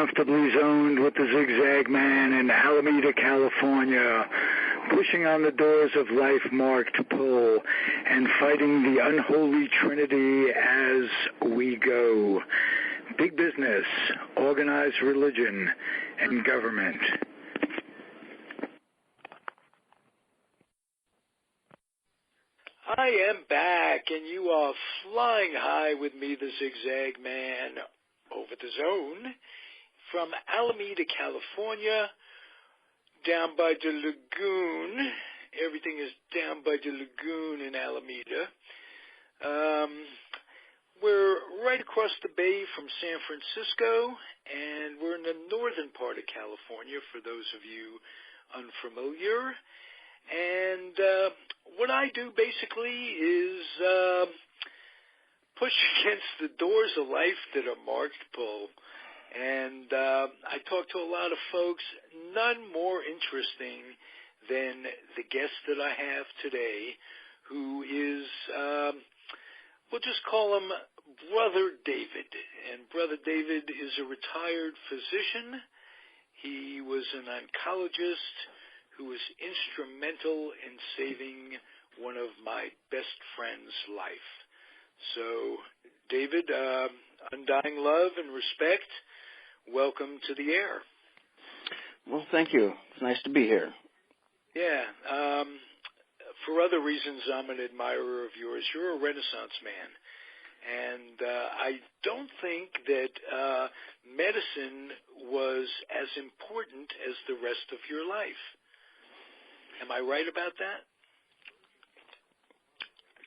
comfortably zoned with the Zigzag Man in Alameda, California, pushing on the doors of life marked pull and fighting the unholy trinity as we go. Big business, organized religion, and government. I am back, and you are flying high with me, the Zigzag Man, over the zone from Alameda, California, down by the lagoon. Everything is down by the lagoon in Alameda. We're right across the bay from San Francisco, and we're in the northern part of California, for those of you unfamiliar. And what I do basically is push against the doors of life that are marked pull. And I talk to a lot of folks, none more interesting than the guest that I have today, who is, we'll just call him Brother David. And Brother David is a retired physician. He was an oncologist who was instrumental in saving one of my best friends' life. So, David, undying love and respect, welcome to the air. Well, thank you. It's nice to be here. Yeah. For other reasons, I'm an admirer of yours. You're a Renaissance man. And I don't think that medicine was as important as the rest of your life. Am I right about that?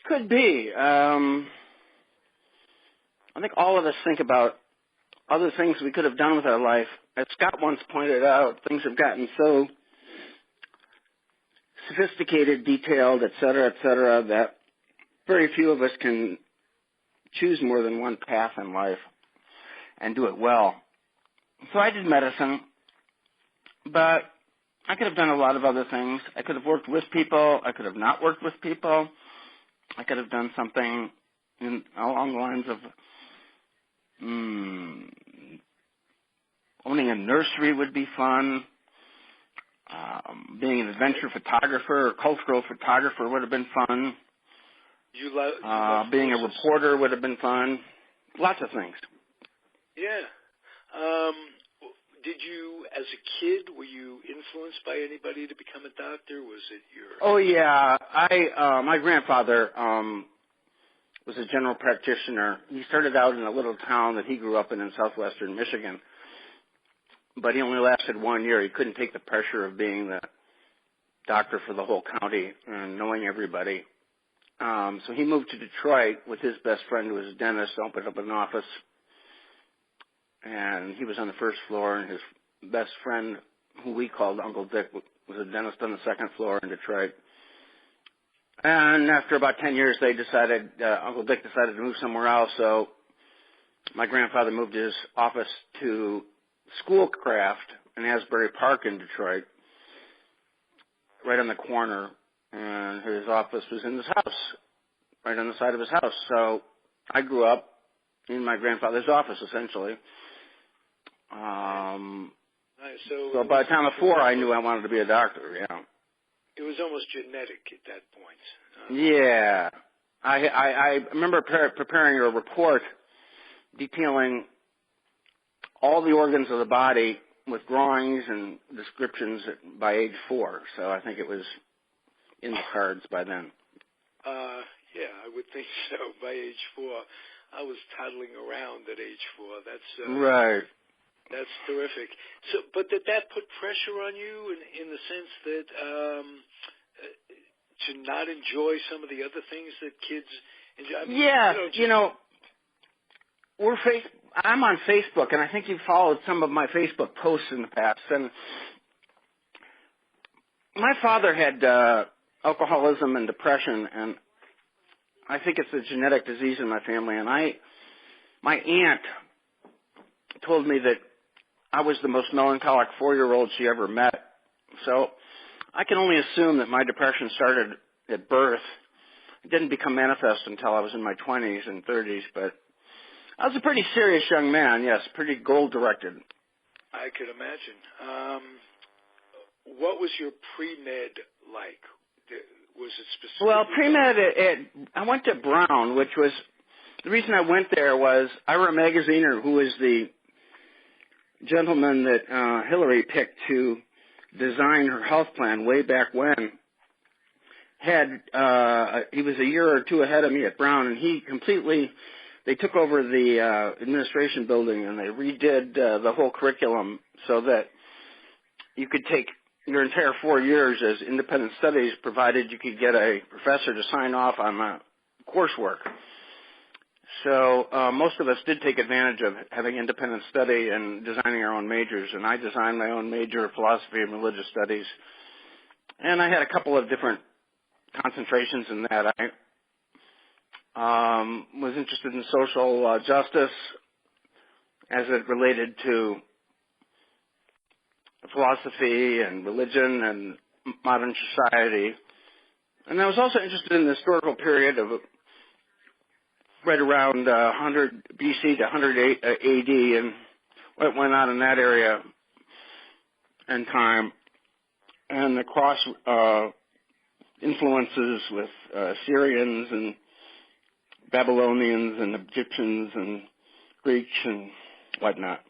Could be. I think all of us think about other things we could have done with our life. As Scott once pointed out, things have gotten so sophisticated, detailed, et cetera, that very few of us can choose more than one path in life and do it well. So I did medicine, but I could have done a lot of other things. I could have worked with people. I could have not worked with people. I could have done something along the lines of owning a nursery would be fun. Being an adventure photographer or cultural photographer would have been fun. Being a reporter would have been fun. Lots of things. Yeah. Did you, as a kid, were you influenced by anybody to become a doctor? Was it your... Oh, yeah. My grandfather was a general practitioner. He started out in a little town that he grew up in southwestern Michigan. But he only lasted 1 year. He couldn't take the pressure of being the doctor for the whole county and knowing everybody. So he moved to Detroit with his best friend, who was a dentist, opened up an office. And he was on the first floor, and his best friend, who we called Uncle Dick, was a dentist on the second floor in Detroit. And after about 10 years, Uncle Dick decided to move somewhere else. So my grandfather moved his office to Schoolcraft in Asbury Park in Detroit, right on the corner. And his office was in his house, right on the side of his house. So I grew up in my grandfather's office, essentially. So by the time of 4, I knew I wanted to be a doctor, yeah. It was almost genetic at that point. Yeah. I remember preparing a report detailing all the organs of the body with drawings and descriptions by age 4. So I think it was in the cards by then. Yeah, I would think so. By age 4, I was toddling around at age 4. That's right. That's terrific. So, but did that put pressure on you in the sense that to not enjoy some of the other things that kids enjoy? I mean, yeah, I'm on Facebook, and I think you've followed some of my Facebook posts in the past. And my father had alcoholism and depression, and I think it's a genetic disease in my family. And my aunt told me that I was the most melancholic 4-year-old she ever met. So I can only assume that my depression started at birth. It didn't become manifest until I was in my 20s and 30s, but I was a pretty serious young man, yes, pretty goal-directed. I could imagine. What was your pre-med like? Was it specific? Well, pre-med, I went to Brown, which was, the reason I went there was Ira Magaziner, who was the gentleman that Hillary picked to design her health plan way back when, he was a year or two ahead of me at Brown, and they took over the administration building and they redid the whole curriculum so that you could take your entire 4 years as independent studies, provided you could get a professor to sign off on the coursework. So most of us did take advantage of having independent study and designing our own majors, and I designed my own major, philosophy and religious studies. And I had a couple of different concentrations in that. I was interested in social justice as it related to philosophy and religion and modern society. And I was also interested in the historical period of right around 100 BC to 100 AD and what went on in that area and time, and the cross influences with Syrians and Babylonians and Egyptians and Greeks and whatnot.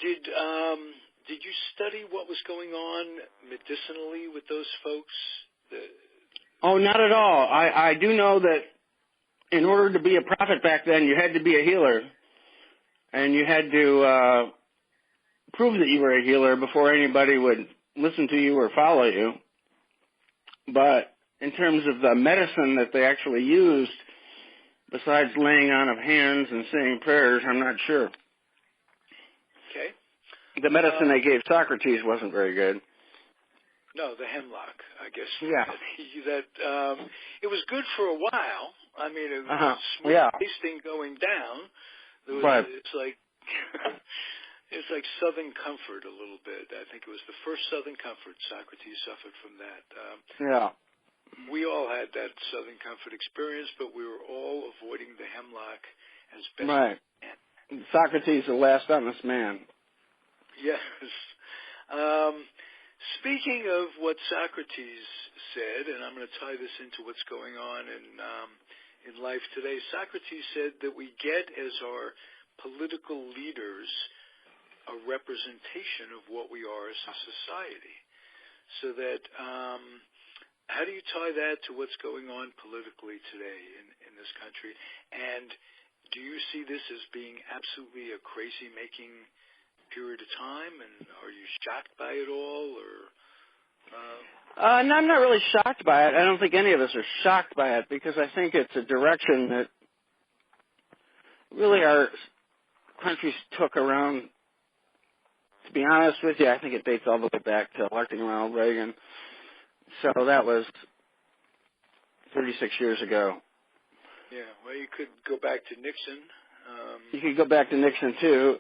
Did you study what was going on medicinally with those folks? Oh, not at all. I do know that in order to be a prophet back then, you had to be a healer, and you had to prove that you were a healer before anybody would listen to you or follow you. But in terms of the medicine that they actually used, besides laying on of hands and saying prayers, I'm not sure. Okay. The medicine they gave Socrates wasn't very good. No, the hemlock, I guess. Yeah. It was good for a while. I mean, it was smooth tasting going down. Right. It's like it's like Southern Comfort a little bit. I think it was the first Southern Comfort. Socrates suffered from that. We all had that Southern Comfort experience, but we were all avoiding the hemlock as best we can. Socrates, the last honest man. Yes. Speaking of what Socrates said, and I'm going to tie this into what's going on in life today, Socrates said that we get as our political leaders a representation of what we are as a society. So that, how do you tie that to what's going on politically today in this country? And do you see this as being absolutely a crazy-making period of time, and are you shocked by it all, or? No, I'm not really shocked by it. I don't think any of us are shocked by it, because I think it's a direction that really our countries took around. To be honest with you, I think it dates all the way back to electing Ronald Reagan. So that was 36 years ago. Yeah, well, you could go back to Nixon. You could go back to Nixon, too.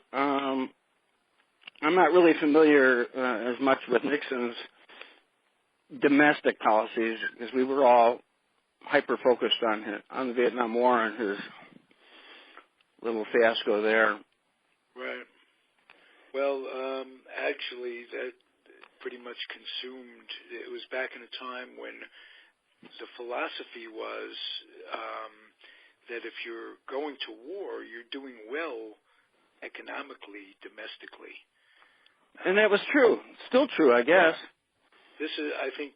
I'm not really familiar as much with Nixon's domestic policies, because we were all hyper-focused on the Vietnam War and his little fiasco there. Right. Well, actually, that pretty much consumed. It was back in a time when the philosophy was that if you're going to war, you're doing well economically, domestically. And that was true. Still true, I guess. This is, I think,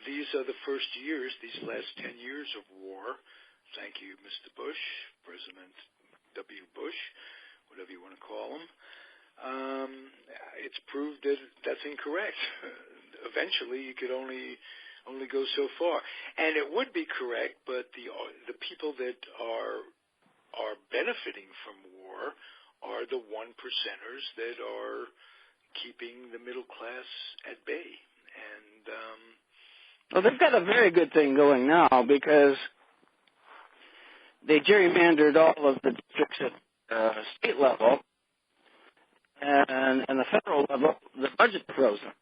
these are the first years, these last 10 years of war. Thank you, Mr. Bush, President W. Bush, whatever you want to call him. It's proved that that's incorrect. Eventually, you could only go so far, and it would be correct. But the people that are benefiting from war are the 1%ers that are keeping the middle class at bay. And well, they've got a very good thing going now, because they gerrymandered all of the districts at state level, and the federal level, the budget frozen.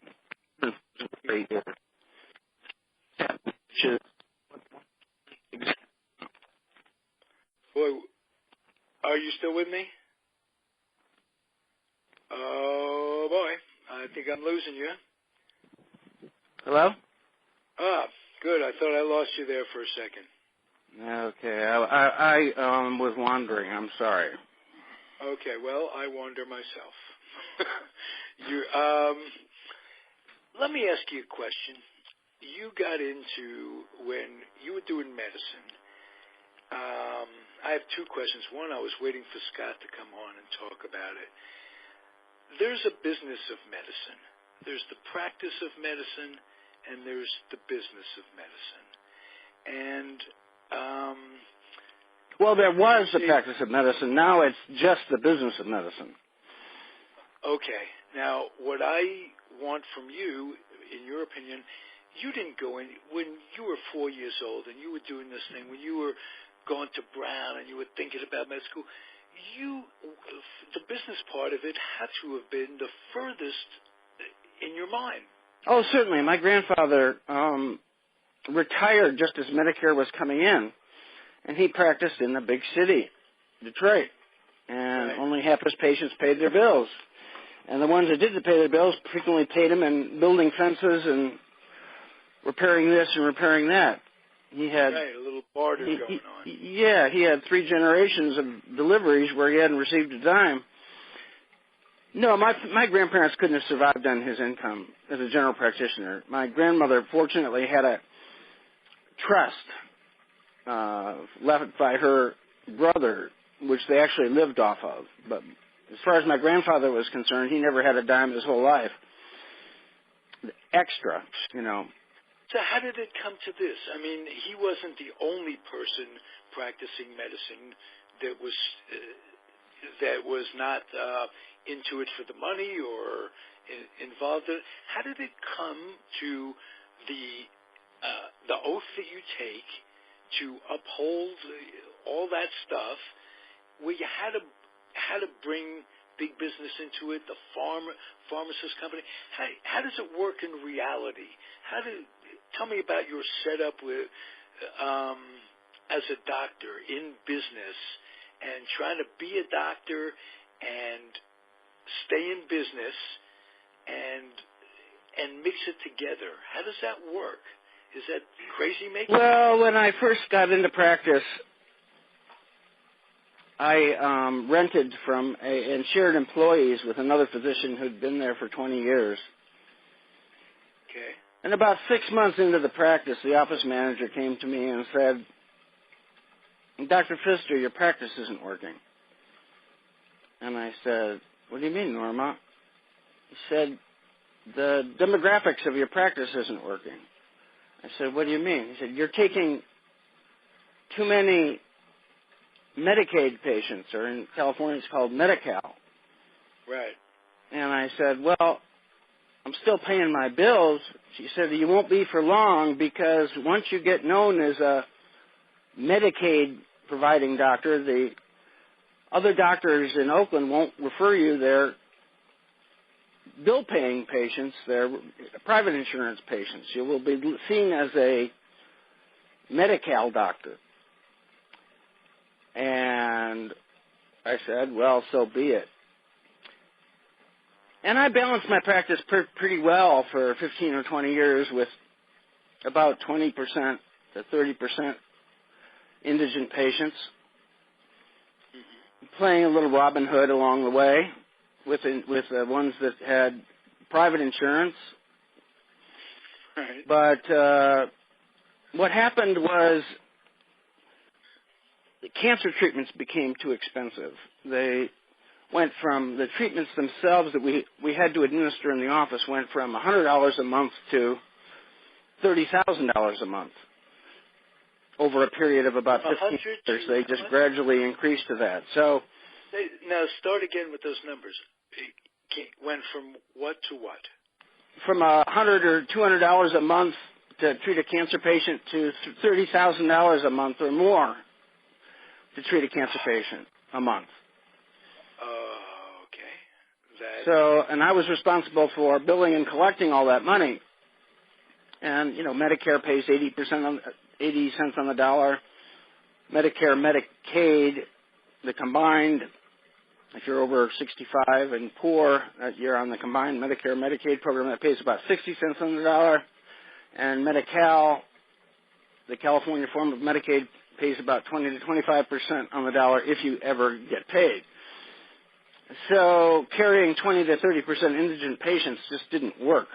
Boy, are you still with with me? Oh, boy. I think I'm losing you. Hello? Ah, good. I thought I lost you there for a second. Okay, I was wandering. I'm sorry. Okay, well, I wander myself. Let me ask you a question. You got into, when you were doing medicine, I have two questions. One, I was waiting for Scott to come on and talk about it. There's a business of medicine. There's the practice of medicine, and there's the business of medicine. And well, there was the practice of medicine. Now it's just the business of medicine. Okay. Now, what I want from you, in your opinion, you didn't go in when you were 4 years old and you were doing this thing, when you were going to Brown and you were thinking about med school, the business part of it had to have been the furthest in your mind. Oh, certainly. My grandfather retired just as Medicare was coming in, and he practiced in the big city, Detroit, and only half his patients paid their bills. And the ones that didn't pay their bills frequently paid him in building fences and repairing this and repairing that. He had a little barter going on. Yeah, he had 3 generations of deliveries where he hadn't received a dime. No, my grandparents couldn't have survived on his income as a general practitioner. My grandmother, fortunately, had a trust left by her brother, which they actually lived off of. But as far as my grandfather was concerned, he never had a dime his whole life. Extra, you know. So how did it come to this? I mean, he wasn't the only person practicing medicine that was not into it for the money or involved in it. How did it come to the oath that you take to uphold all that stuff, where you had to bring big business into it, the pharmacist company? How does it work in reality? Tell me about your setup with as a doctor in business and trying to be a doctor and stay in business and mix it together. How does that work? Is that crazy making? Well, when I first got into practice, I rented from and shared employees with another physician who'd been there for 20 years. Okay. And about 6 months into the practice, the office manager came to me and said, "Dr. Pfister, your practice isn't working." And I said, "What do you mean, Norma?" He said, "The demographics of your practice isn't working." I said, "What do you mean?" He said, "You're taking too many Medicaid patients, or in California it's called Medi-Cal." Right. And I said, "Well, I'm still paying my bills." She said, "You won't be for long, because once you get known as a Medicaid providing doctor, the other doctors in Oakland won't refer you their bill-paying patients, their private insurance patients. You will be seen as a Medi-Cal doctor." And I said, "Well, so be it." And I balanced my practice pretty well for 15 or 20 years with about 20% to 30% indigent patients, playing a little Robin Hood along the way with the ones that had private insurance. Right. But what happened was the cancer treatments became too expensive. They went from the treatments themselves that we had to administer in the office went from $100 a month to $30,000 a month over a period of about 15 years. They just gradually increased to that. So now start again with those numbers. It went from what to what? From $100 or $200 a month to treat a cancer patient to $30,000 a month or more to treat a cancer patient a month. Okay. So, and I was responsible for billing and collecting all that money. And, you know, Medicare pays 80 cents on the dollar. Medicare, Medicaid, the combined If you're over 65 and poor, you're on the combined Medicare-Medicaid program that pays about 60 cents on the dollar. And Medi-Cal, the California form of Medicaid, pays about 20 to 25% on the dollar if you ever get paid. So carrying 20 to 30% indigent patients just didn't work.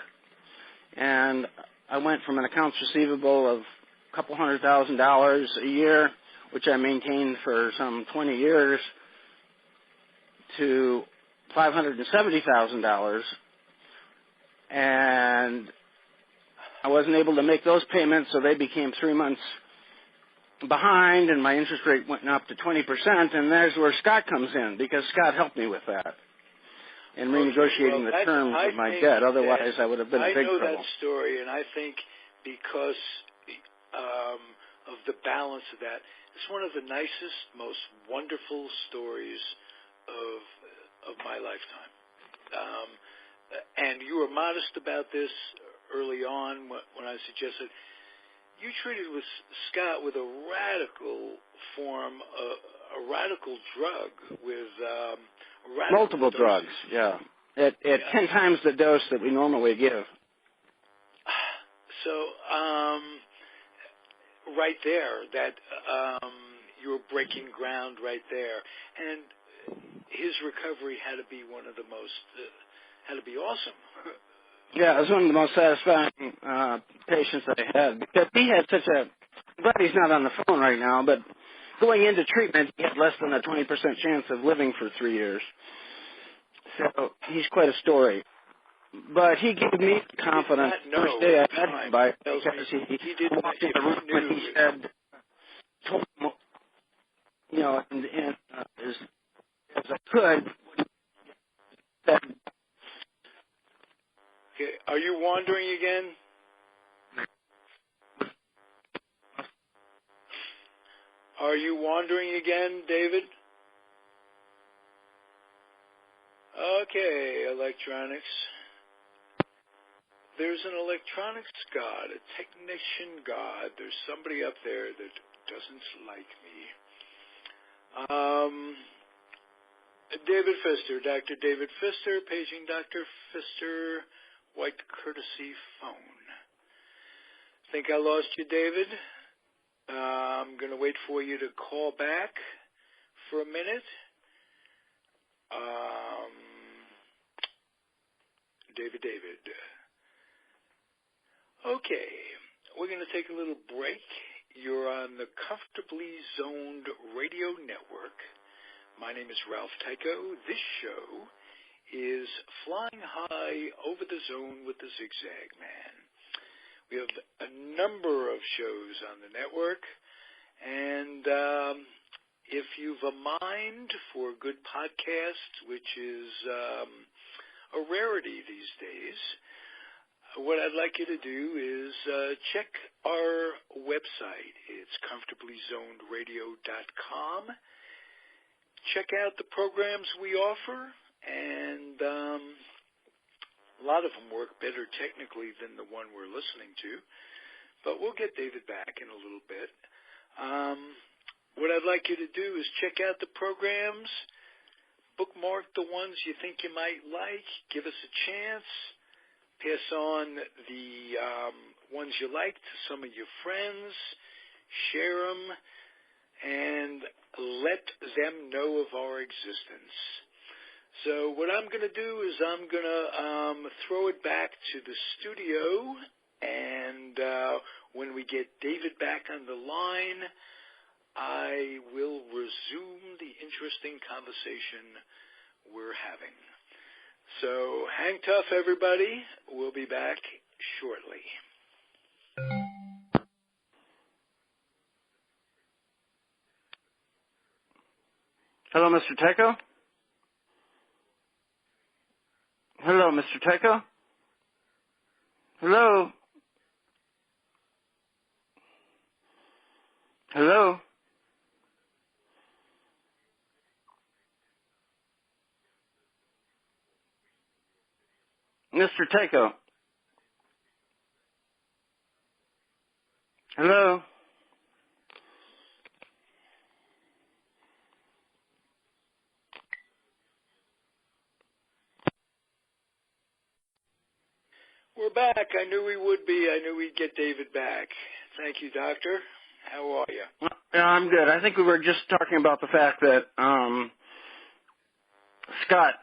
And I went from an accounts receivable of a couple $100,000 a year, which I maintained for some 20 years, to $570,000, and I wasn't able to make those payments, so they became 3 months behind, and my interest rate went up to 20%, and there's where Scott comes in, because Scott helped me with that in renegotiating the terms of my debt. Otherwise, I would have been in big trouble. I know that story, and I think because of the balance of that, it's one of the nicest, most wonderful stories of my lifetime. And you were modest about this early on when I suggested you treated with Scott with a radical form, a radical drug with radical multiple doses. drugs, yeah, at 10 times the dose that we normally give. So right there, that you were breaking ground right there, and his recovery had to be one of the most, had to be awesome. Yeah, it was one of the most satisfying patients I had, because he had such a, I'm glad he's not on the phone right now, but going into treatment, he had less than a 20% chance of living for 3 years. So he's quite a story. But he gave me confidence the first day I met him, because he walked in the room and he said, told him, you know, and as I could, said, okay, are you wandering again? Are you wandering again, David? Okay, electronics. There's an electronics god, a technician god. There's somebody up there that doesn't like me. David Pfister, Dr. David Pfister, paging Dr. Pfister, white courtesy phone. Think I lost you, David? I'm going to wait for you to call back for a minute. David. Okay, we're going to take a little break. You're on the Comfortably Zoned Radio Network. My name is Ralph Tyko. This show is Flying High Over the Zone with the Zigzag Man. We have a number of shows on the network, and if you've a mind for good podcasts, which is a rarity these days, what I'd like you to do is check our website. It's comfortablyzonedradio.com. Check out the programs we offer, and a lot of them work better technically than the one we're listening to, but we'll get David back in a little bit. What I'd like you to do is check out the programs, bookmark the ones you think you might like, give us a chance, pass on the ones you like to some of your friends, share them, and let them know of our existence. So what I'm going to do is I'm going to throw it back to the studio, and when we get David back on the line, I will resume the interesting conversation we're having. So hang tough, everybody. We'll be back shortly. Hello, Mr. Tyko? Hello, Mr. Tyko? Hello? Hello? Mr. Tyko? Hello? We're back. I knew we would be. I knew we'd get David back. Thank you, Doctor. How are you? Yeah, I'm good. I think we were just talking about the fact that Scott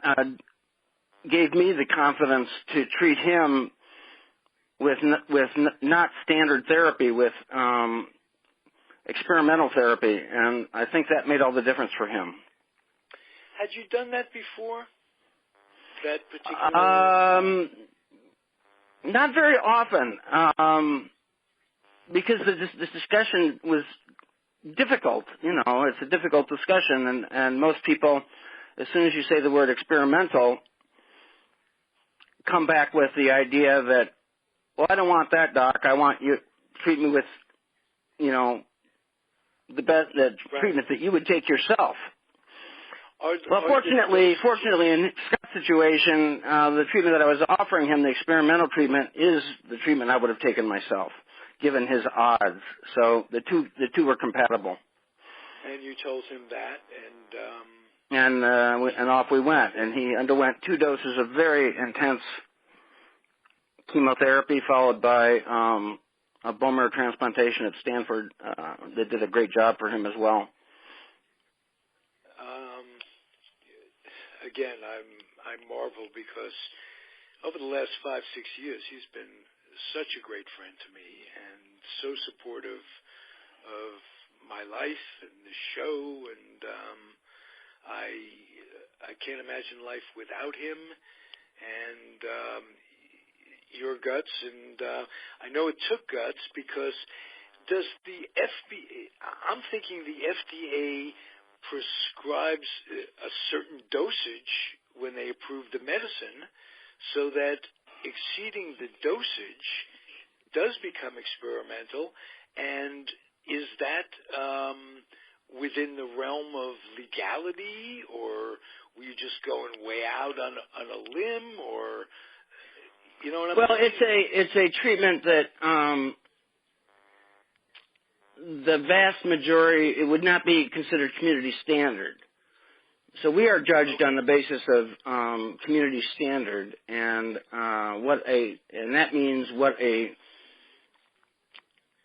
gave me the confidence to treat him with not standard therapy, with experimental therapy, and I think that made all the difference for him. Had you done that before? That particular? Not very often, because this discussion was difficult. You know, it's a difficult discussion, and most people, as soon as you say the word experimental, come back with the idea that, well, I don't want that, doc. I want you to treat me with, you know, the treatment that you would take yourself. Fortunately, in Scott's situation, the treatment that I was offering him, the experimental treatment, is the treatment I would have taken myself, given his odds. So the two were compatible. And you told him that, and off we went. And he underwent 2 doses of very intense chemotherapy, followed by a bone marrow transplantation at Stanford. That did a great job for him as well. Again, I marvel because over the last 5-6 years, he's been such a great friend to me and so supportive of my life and the show, and I can't imagine life without him and your guts. And I know it took guts because does the FDA? I'm thinking the FDA prescribes a certain dosage when they approve the medicine, so that exceeding the dosage does become experimental. And is that within the realm of legality, or were you just going way out on a limb, or you know what I'm saying? Well, it's a treatment that the vast majority, it would not be considered community standard. So we are judged on the basis of community standard, and that means what a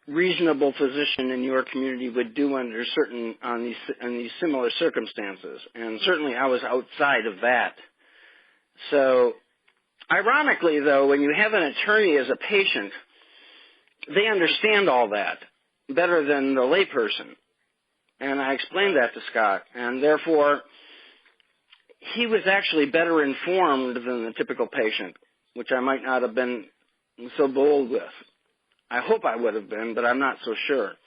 reasonable physician in your community would do under these similar circumstances. And certainly I was outside of that. So ironically, though, when you have an attorney as a patient, they understand all that better than the layperson. And I explained that to Scott, and therefore he was actually better informed than the typical patient, which I might not have been so bold with. I hope I would have been, but I'm not so sure.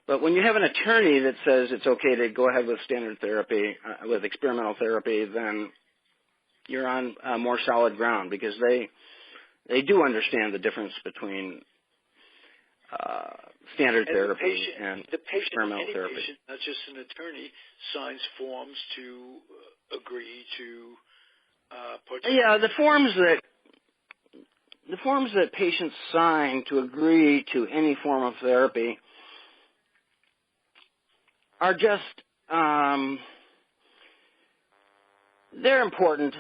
But when you have an attorney that says it's okay to go ahead with standard therapy, with experimental therapy, then you're on more solid ground, because they do understand the difference between standard therapy and experimental therapy. Patient, not just an attorney, signs forms to agree to participate. Yeah, the forms that patients sign to agree to any form of therapy are just they're important.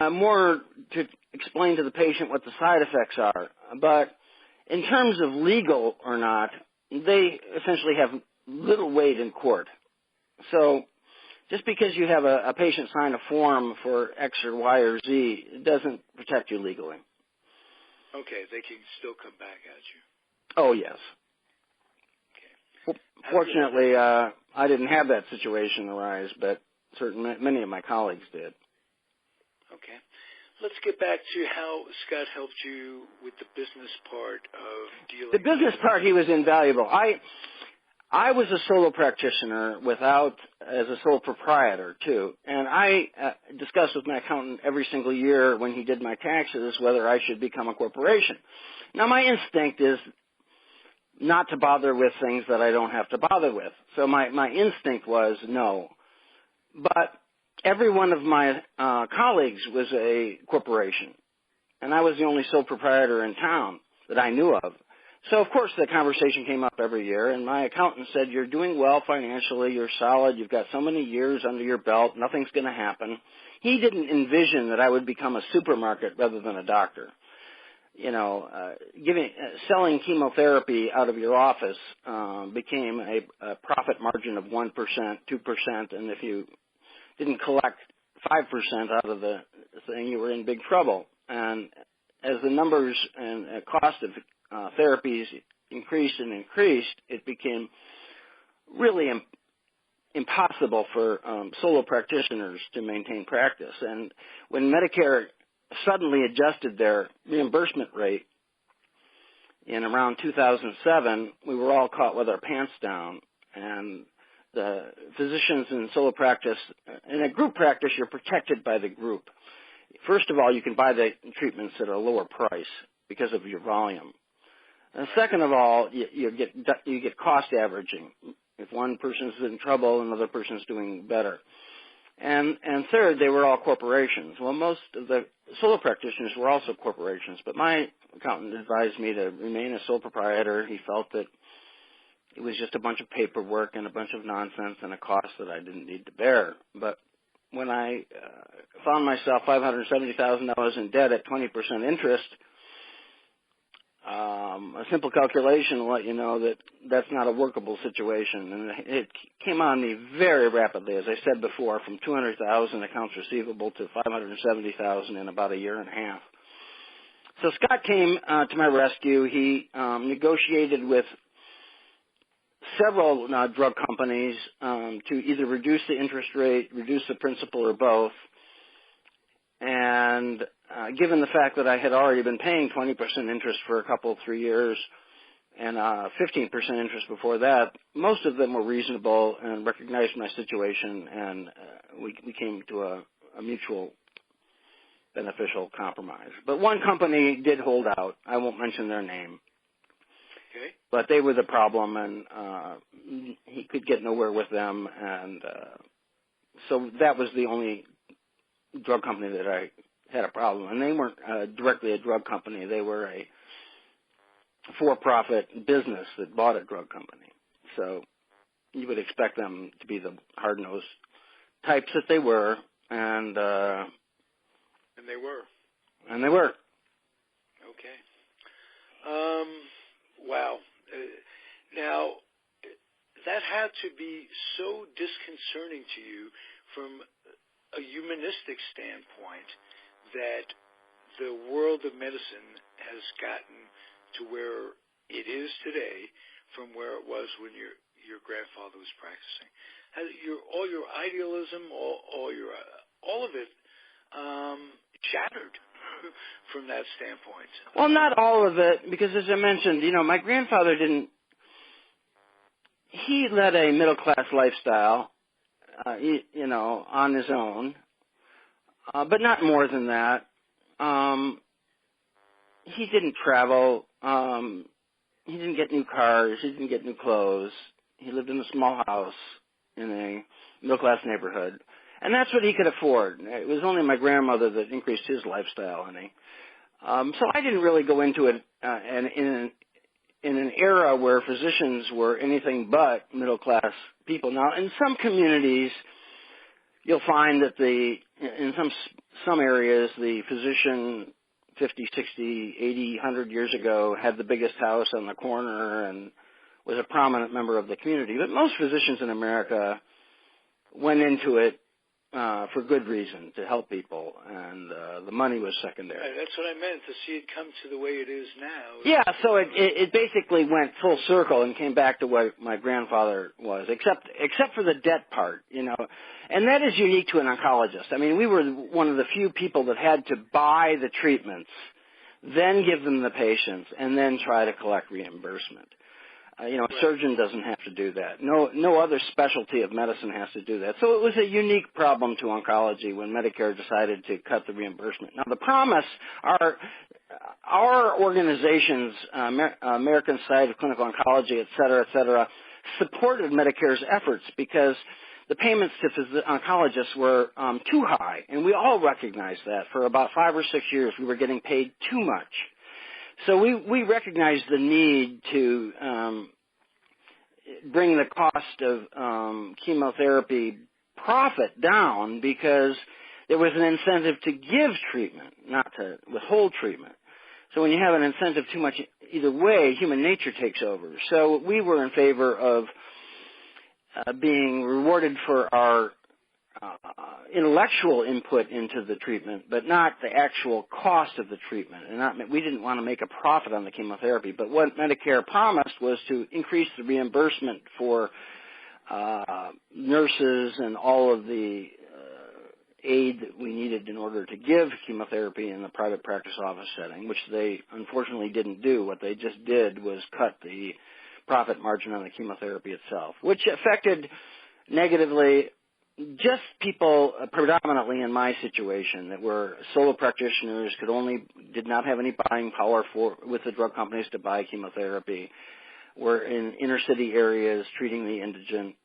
More to explain to the patient what the side effects are, but in terms of legal or not, they essentially have little weight in court. So just because you have a patient sign a form for X or Y or Z, it doesn't protect you legally. Okay, they can still come back at you. Oh, yes. Okay. Fortunately, I didn't have that situation arise, but many of my colleagues did. Okay. Let's get back to how Scott helped you with the business part of dealing. The business part, he was invaluable. I was a solo practitioner as a sole proprietor too, and I discussed with my accountant every single year when he did my taxes whether I should become a corporation. Now my instinct is not to bother with things that I don't have to bother with. So my instinct was no. But every one of my colleagues was a corporation, and I was the only sole proprietor in town that I knew of. So, of course, the conversation came up every year, and my accountant said, you're doing well financially, you're solid, you've got so many years under your belt, nothing's going to happen. he didn't envision that I would become a supermarket rather than a doctor. Selling chemotherapy out of your office became a profit margin of 1%, 2%, and if you didn't collect 5% out of the thing, you were in big trouble. And as the numbers and cost of therapies increased and increased, it became really impossible for solo practitioners to maintain practice. And when Medicare suddenly adjusted their reimbursement rate in around 2007, we were all caught with our pants down. And the physicians in solo practice, in a group practice, you're protected by the group. First of all, you can buy the treatments at a lower price because of your volume. And second of all, you get cost averaging. If one person's in trouble, another person's doing better. And third, they were all corporations. Well, most of the solo practitioners were also corporations, but my accountant advised me to remain a sole proprietor. He felt that it was just a bunch of paperwork and a bunch of nonsense and a cost that I didn't need to bear. But when I found myself $570,000 in debt at 20% interest, a simple calculation will let you know that that's not a workable situation. And it came on me very rapidly, as I said before, from 200,000 accounts receivable to 570,000 in about a year and a half. So Scott came to my rescue. He negotiated with several drug companies to either reduce the interest rate, reduce the principal, or both. And given the fact that I had already been paying 20% interest for a couple, 3 years, and 15% interest before that, most of them were reasonable and recognized my situation, and we came to a mutual beneficial compromise. But one company did hold out. I won't mention their name. Okay. But they were the problem, and he could get nowhere with them, and so that was the only drug company that I had a problem. And they weren't directly a drug company. They were a for-profit business that bought a drug company. So you would expect them to be the hard-nosed types that they were, and they were. And they were. Okay. Wow. Now, that had to be so disconcerting to you from a humanistic standpoint that the world of medicine has gotten to where it is today from where it was when your grandfather was practicing. All your idealism, all of it shattered from that standpoint. Well, not all of it, because as I mentioned, my grandfather he led a middle-class lifestyle, on his own, but not more than that. He didn't travel. He didn't get new cars. He didn't get new clothes. He lived in a small house in a middle-class neighborhood. And that's what he could afford. It was only my grandmother that increased his lifestyle, so I didn't really go into it in an era where physicians were anything but middle-class people. Now, in some communities, you'll find that in some areas, the physician 50, 60, 80, 100 years ago had the biggest house on the corner and was a prominent member of the community. But most physicians in America went into it for good reason, to help people, and the money was secondary. Right, that's what I meant, to see it come to the way it is now. Yeah, so it basically went full circle and came back to what my grandfather was, except for the debt part, and that is unique to an oncologist. I mean, we were one of the few people that had to buy the treatments, then give them the patients, and then try to collect reimbursement. A surgeon doesn't have to do that. No other specialty of medicine has to do that. So it was a unique problem to oncology when Medicare decided to cut the reimbursement. Now, the promise, our organizations, American Society of Clinical Oncology, et cetera, supported Medicare's efforts because the payments to oncologists were too high, and we all recognized that. For about 5 or 6 years, we were getting paid too much. So we recognized the need to bring the cost of chemotherapy profit down because there was an incentive to give treatment, not to withhold treatment. So when you have an incentive too much either way, human nature takes over. So we were in favor of being rewarded for our intellectual input into the treatment, but not the actual cost of the treatment. And we didn't want to make a profit on the chemotherapy. But what Medicare promised was to increase the reimbursement for nurses and all of the aid that we needed in order to give chemotherapy in the private practice office setting, which they unfortunately didn't do. What they just did was cut the profit margin on the chemotherapy itself, which affected negatively just people predominantly in my situation that were solo practitioners, did not have any buying power with the drug companies to buy chemotherapy, were in inner city areas treating the indigent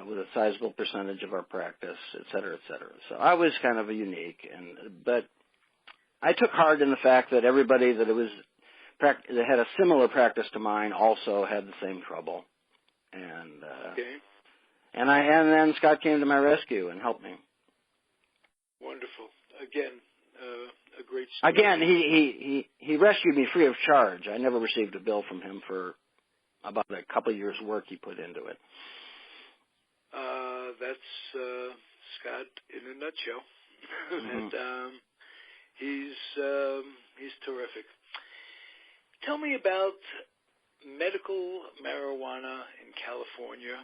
with a sizable percentage of our practice, et cetera, et cetera. So I was kind of unique, but I took heart in the fact that everybody that had a similar practice to mine also had the same trouble, and then Scott came to my rescue and helped me. Wonderful. Again, a great story. Again, he rescued me free of charge. I never received a bill from him for about a couple of years' work he put into it. That's Scott in a nutshell. Mm-hmm. And he's terrific. Tell me about medical marijuana in California.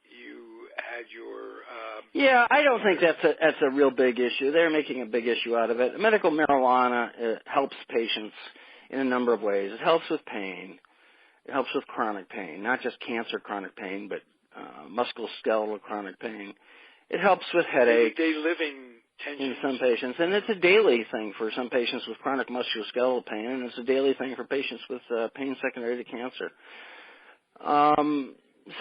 You had your yeah, I don't think that's a real big issue. They're making a big issue out of it. Medical marijuana helps patients in a number of ways. It helps with pain. It helps with chronic pain, not just cancer chronic pain, but musculoskeletal chronic pain. It helps with headache. Everyday living tensions. In some patients, and it's a daily thing for some patients with chronic musculoskeletal pain, and it's a daily thing for patients with pain secondary to cancer.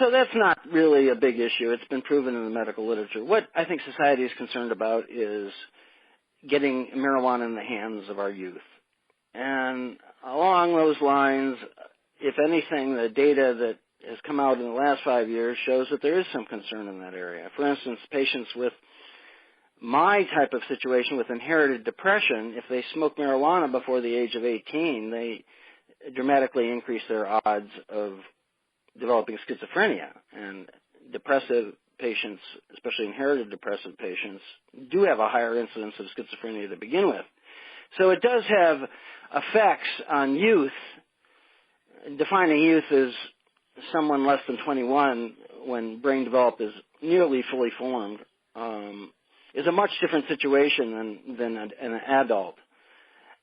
So that's not really a big issue. It's been proven in the medical literature. What I think society is concerned about is getting marijuana in the hands of our youth. And along those lines, if anything, the data that has come out in the last 5 years shows that there is some concern in that area. For instance, patients with my type of situation with inherited depression, if they smoke marijuana before the age of 18, they dramatically increase their odds of developing schizophrenia. And depressive patients, especially inherited depressive patients, do have a higher incidence of schizophrenia to begin with. So it does have effects on youth. Defining youth as someone less than 21 when brain developed is nearly fully formed is a much different situation than an adult.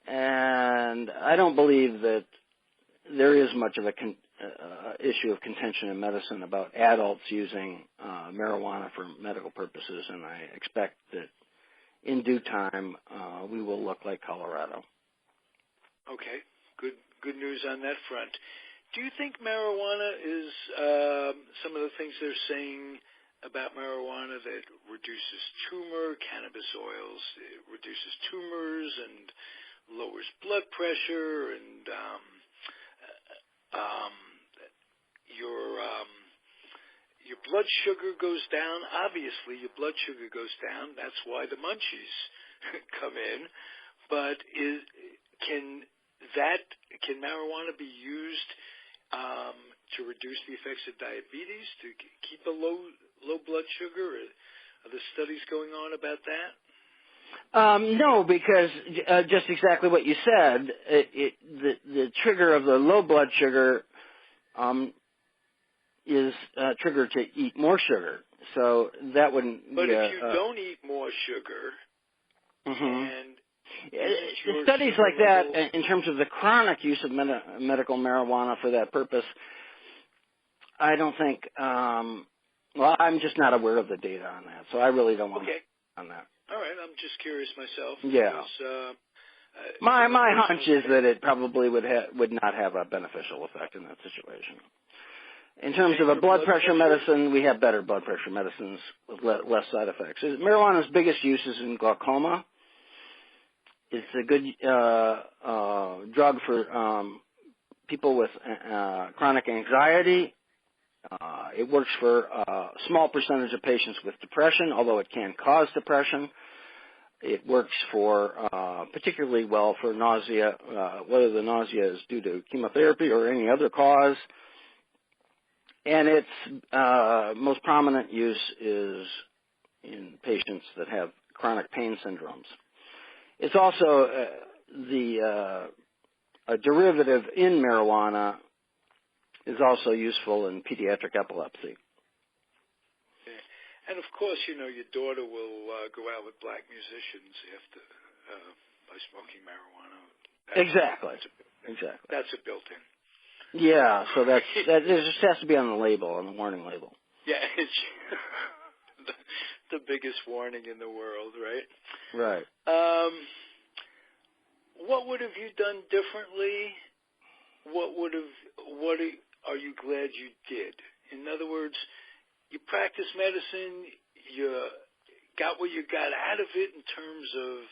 And I don't believe that there is much of a issue of contention in medicine about adults using marijuana for medical purposes, and I expect that in due time we will look like Colorado. Okay, good news on that front. Do you think marijuana is some of the things they're saying about marijuana that reduces cannabis oils, it reduces tumors and lowers blood pressure, and your blood sugar goes down? Obviously, your blood sugar goes down. That's why the munchies come in. But can marijuana be used to reduce the effects of diabetes, to keep a low blood sugar? Are there studies going on about that? No, because just exactly what you said, the trigger of the low blood sugar is triggered to eat more sugar. So that wouldn't But be if you don't eat more sugar, and studies like that, in terms of the chronic use of medical marijuana for that purpose, I don't think, well, I'm just not aware of the data on that, so I really don't want to on that. All right, I'm just curious myself. Yeah. Because, my hunch is that it probably would not have a beneficial effect in that situation. In terms of a blood pressure medicine, we have better blood pressure medicines with less side effects. Marijuana's biggest use is in glaucoma. It's a good drug for people with chronic anxiety. It works for a small percentage of patients with depression, although it can cause depression. It works for particularly well for nausea, whether the nausea is due to chemotherapy or any other cause. And its most prominent use is in patients that have chronic pain syndromes. It's also a derivative in marijuana is also useful in pediatric epilepsy. And of course, you know, your daughter will go out with black musicians after by smoking marijuana. Exactly. That's a built-in. Yeah, so that it just has to be on the label, on the warning label. Yeah, it's the biggest warning in the world, right? Right. What would have you done differently? What are you glad you did? In other words, you practice medicine, you got what you got out of it in terms of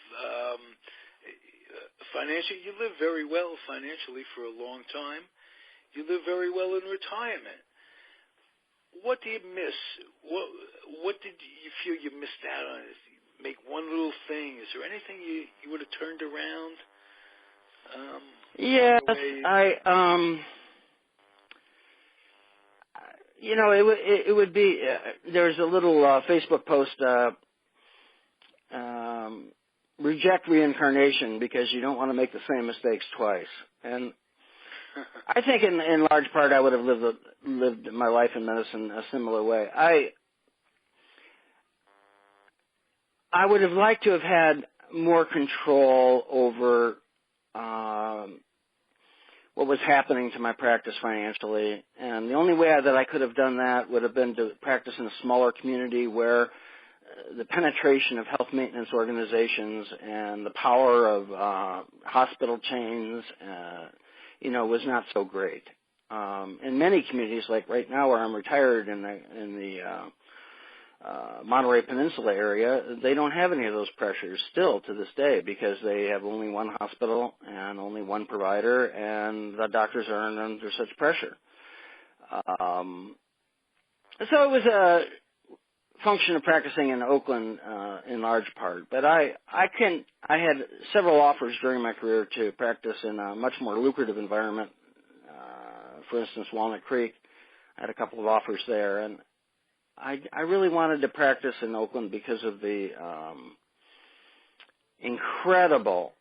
financial. You live very well financially for a long time. You live very well in retirement. What do you miss? What did you feel you missed out on? Make one little thing. Is there anything you would have turned around? Yes, you know, it would be. There's a little Facebook post. Reject reincarnation because you don't want to make the same mistakes twice. And I think in large part I would have lived my life in medicine a similar way. I would have liked to have had more control over what was happening to my practice financially. And the only way that I could have done that would have been to practice in a smaller community where the penetration of health maintenance organizations and the power of hospital chains was not so great. In many communities, like right now where I'm retired in the Monterey Peninsula area, they don't have any of those pressures still to this day because they have only one hospital and only one provider, and the doctors aren't under such pressure. So it was a function of practicing in Oakland in large part, but I had several offers during my career to practice in a much more lucrative environment. For instance, Walnut Creek, I had a couple of offers there, and I really wanted to practice in Oakland because of the incredible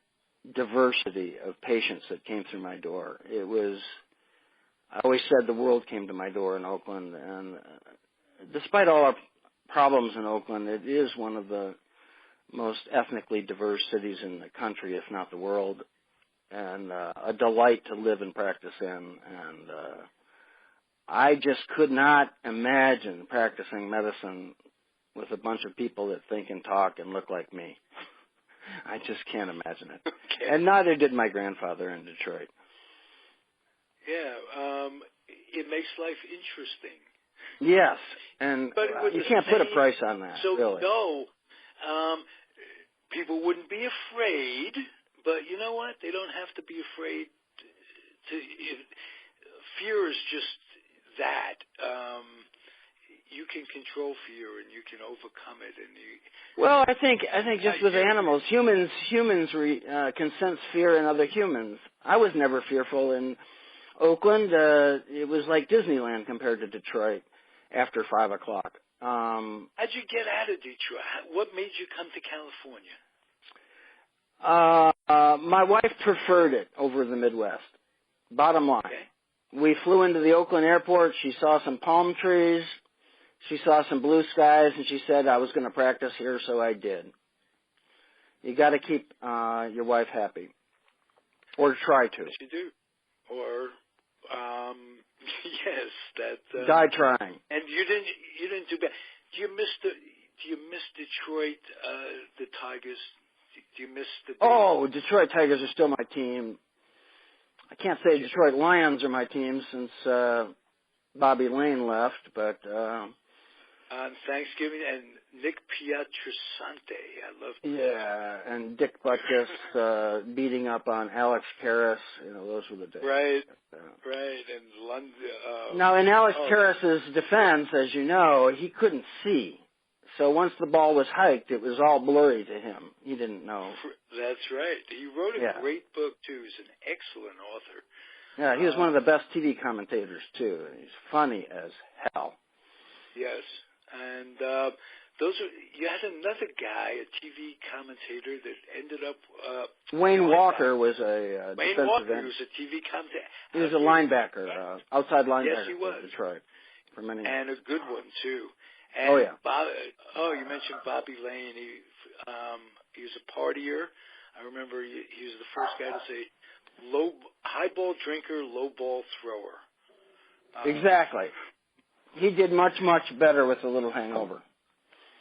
diversity of patients that came through my door. I always said the world came to my door in Oakland, and despite all our problems in Oakland, it is one of the most ethnically diverse cities in the country, if not the world, and a delight to live and practice in. And I just could not imagine practicing medicine with a bunch of people that think and talk and look like me. I just can't imagine it. Okay. And neither did my grandfather in Detroit. Yeah, it makes life interesting. Yes, and you can't put a price on that, so really. No, people wouldn't be afraid, but you know what? They don't have to be afraid. Fear is just that. You can control fear and you can overcome it. Well, I think just with animals, humans can sense fear in other humans. I was never fearful in Oakland. It was like Disneyland compared to Detroit after 5 o'clock. How'd you get out of Detroit? What made you come to California? My wife preferred it over the Midwest. Bottom line. Okay. We flew into the Oakland airport. She saw some palm trees. She saw some blue skies, and she said I was going to practice here, so I did. You got to keep your wife happy, or try to. Yes, you do. Or yes, that. Die trying. And you didn't do bad. Do you miss Detroit? The Tigers. Do you miss the? Oh, Detroit Tigers are still my team. I can't say Detroit Lions are my team since Bobby Lane left, but on Thanksgiving and Nick Pietrasante, I love. Yeah, and Dick Butkus beating up on Alex Karras. Those were the days. Right, right, and London. Now, in Alex Karras's defense, as you know, he couldn't see, So once the ball was hiked, it was all blurry to him. He didn't know. That's right. He wrote a great book, too. He's an excellent author. Yeah, he was one of the best TV commentators, too. He's funny as hell. Yes. And you had another guy, a TV commentator, that ended up... Wayne Walker was a Wayne defensive Walker end. was a TV commentator. He was a linebacker, outside linebacker. Yes, he was. For Detroit for many years. And a good one, too. And yeah. You mentioned Bobby Lane. He was a partier. I remember he was the first guy to say, high ball drinker, low ball thrower. Exactly. He did much, much better with a little hangover.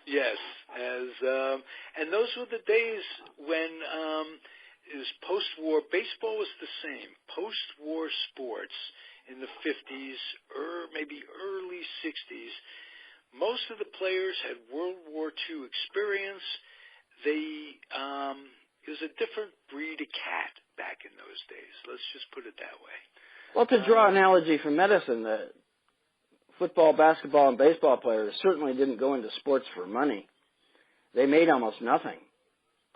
Yes, and those were the days when it was post-war. Baseball was the same. Post-war sports in the 50s or maybe early 60s. Most of the players had World War II experience. It was a different breed of cat back in those days. Let's just put it that way. Well, to draw an analogy from medicine, the football, basketball, and baseball players certainly didn't go into sports for money. They made almost nothing.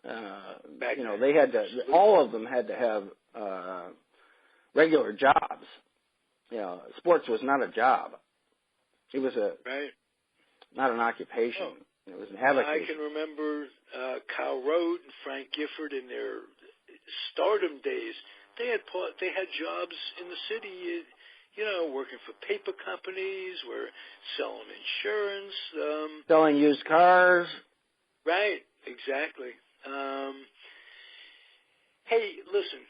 They had to. All of them had to have regular jobs. Sports was not a job. It was not an occupation. It was an avocation. I can remember Kyle Rote and Frank Gifford in their stardom days. They had jobs in the city. Working for paper companies, were selling insurance, selling used cars. Right, exactly. Hey, listen,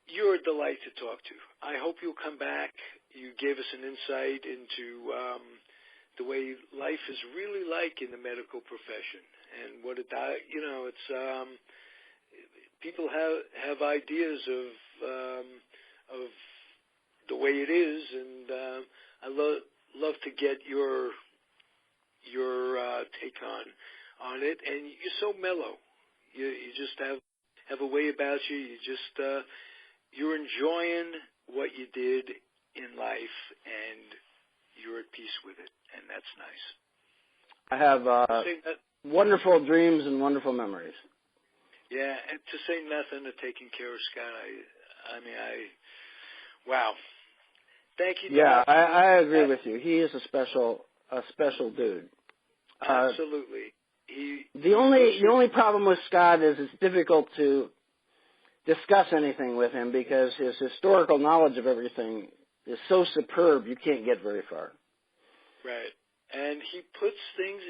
you're a delight to talk to. I hope you'll come back. You gave us an insight into the way life is really like in the medical profession, and what it's people have ideas of the way it is, and I love to get your take on it. And you're so mellow. You just have a way about you. You just you're enjoying what you did in life, and you're at peace with it, and that's nice. I have wonderful dreams and wonderful memories. Yeah, and to say nothing of taking care of Scott, wow. Thank you. Yeah, I agree with you. He is a special dude. Absolutely. The only problem with Scott is it's difficult to discuss anything with him because his historical knowledge of everything is so superb you can't get very far. Right. And he puts things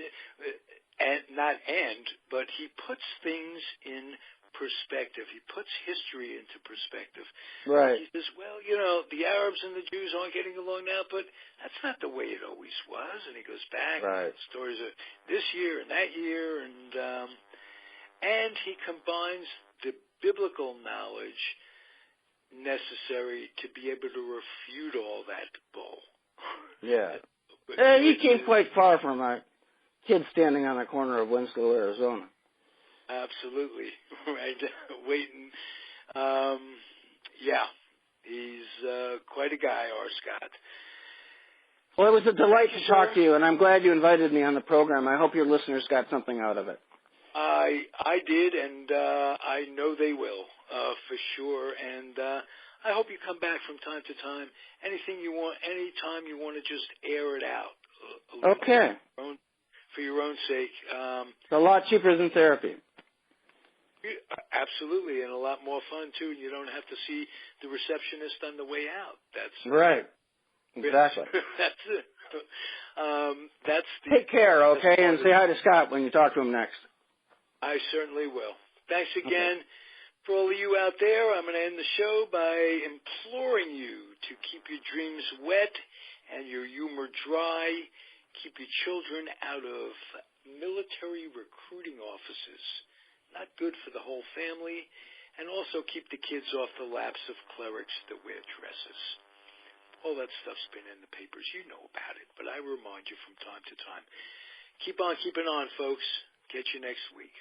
but he puts things in perspective. He puts history into perspective. Right. He says, well, the Arabs and the Jews aren't getting along now, but that's not the way it always was. And he goes back right. and stories of this year and that year, and he combines the biblical knowledge necessary to be able to refute all that bull. Yeah. He came quite far from a kid standing on the corner of Winslow, Arizona. Absolutely. Right. Waiting. He's quite a guy, R. Scott. Well, it was a delight to talk to you, and I'm glad you invited me on the program. I hope your listeners got something out of it. I did, and I know they will, for sure. And I hope you come back from time to time. Anything you want, anytime you want to just air it out. Okay. For your own sake. It's a lot cheaper than therapy. Absolutely, and a lot more fun, too. You don't have to see the receptionist on the way out. That's right. Exactly. That's it. Take care, okay, and say hi to Scott when you talk to him next. I certainly will. Thanks again. Okay. For all of you out there, I'm going to end the show by imploring you to keep your dreams wet and your humor dry. Keep your children out of military recruiting offices. Not good for the whole family. And also keep the kids off the laps of clerics that wear dresses. All that stuff's been in the papers. You know about it. But I remind you from time to time. Keep on keeping on, folks. Catch you next week.